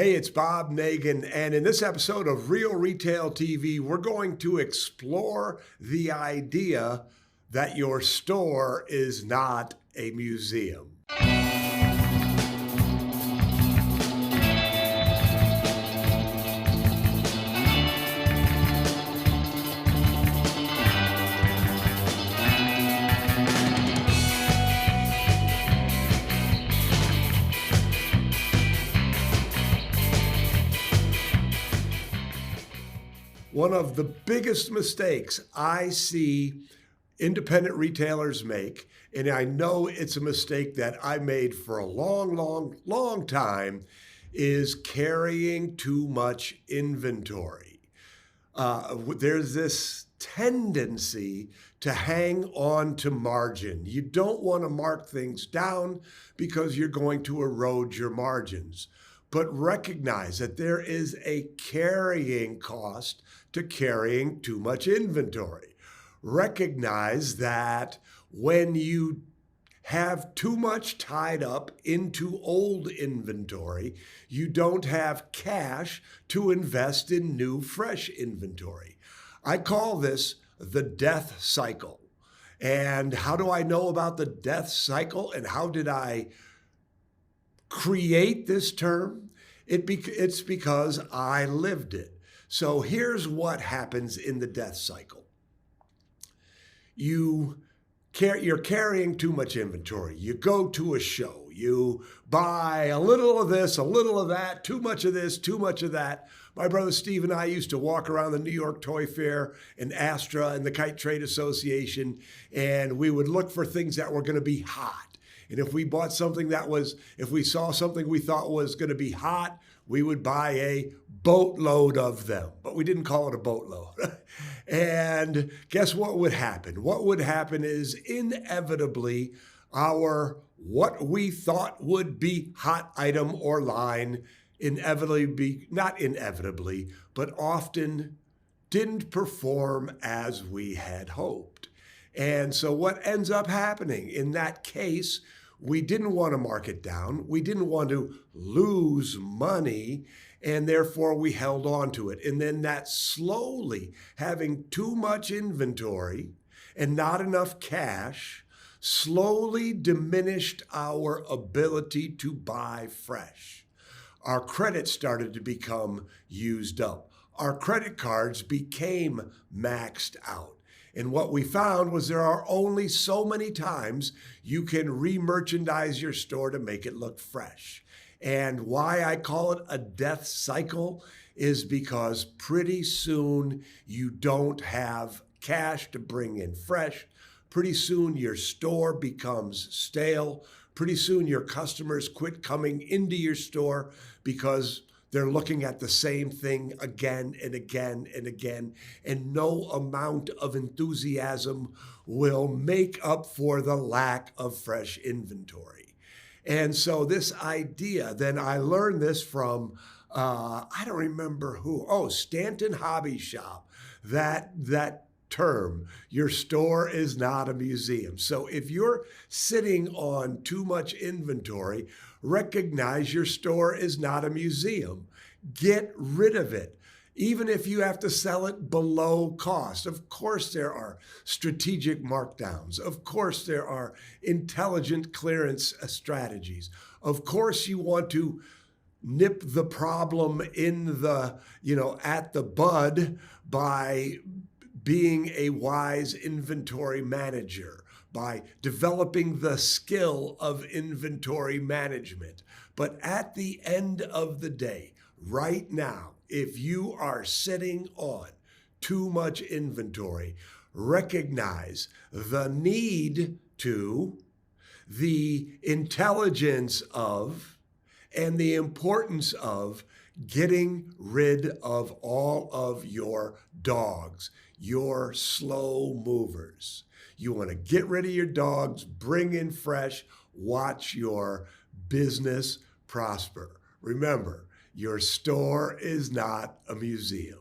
Hey, it's Bob Nagan, and in this episode of Real Retail TV, we're going to explore the idea that your store is not a museum. One of the biggest mistakes I see independent retailers make, and I know it's a mistake that I made for a long time, is carrying too much inventory. There's this tendency to hang on to margin. You don't want to mark things down because you're going to erode your margins. But recognize that there is a carrying cost to carrying too much inventory. Recognize that when you have too much tied up into old inventory, you don't have cash to invest in new, fresh inventory. I call this the death cycle. And how do I know about the death cycle and how did I create this term? It's because I lived it. So here's what happens in the death cycle. You're carrying too much inventory. You go to a show. You buy a little of this, a little of that, too much of this, too much of that. My brother Steve and I used to walk around the New York Toy Fair and Astra and the Kite Trade Association, and we would look for things that were going to be hot. And if we saw something we thought was going to be hot, we would buy a boatload of them. But we didn't call it a boatload. And guess what would happen? What would happen is inevitably what we thought would be hot item or line but often didn't perform as we had hoped. And so what ends up happening in that case, we didn't want to mark it down. We didn't want to lose money, and therefore we held on to it. And then that slowly, having too much inventory and not enough cash, slowly diminished our ability to buy fresh. Our credit started to become used up. Our credit cards became maxed out. And what we found was there are only so many times you can re-merchandise your store to make it look fresh. And why I call it a death cycle is because pretty soon you don't have cash to bring in fresh. Pretty soon your store becomes stale. Pretty soon your customers quit coming into your store because they're looking at the same thing again and again and again, and no amount of enthusiasm will make up for the lack of fresh inventory. And so this idea, then I learned this from, I don't remember who, Stanton Hobby Shop, that term, your store is not a museum. So if you're sitting on too much inventory, recognize your store is not a museum. Get rid of it, even if you have to sell it below cost. Of course, there are strategic markdowns. Of course, there are intelligent clearance strategies. Of course, you want to nip the problem at the bud by being a wise inventory manager, by developing the skill of inventory management. But at the end of the day, right now, if you are sitting on too much inventory, recognize the need to, the intelligence of, and the importance of getting rid of all of your dogs, your slow movers. You want to get rid of your dogs, bring in fresh, watch your business prosper. Remember, your store is not a museum.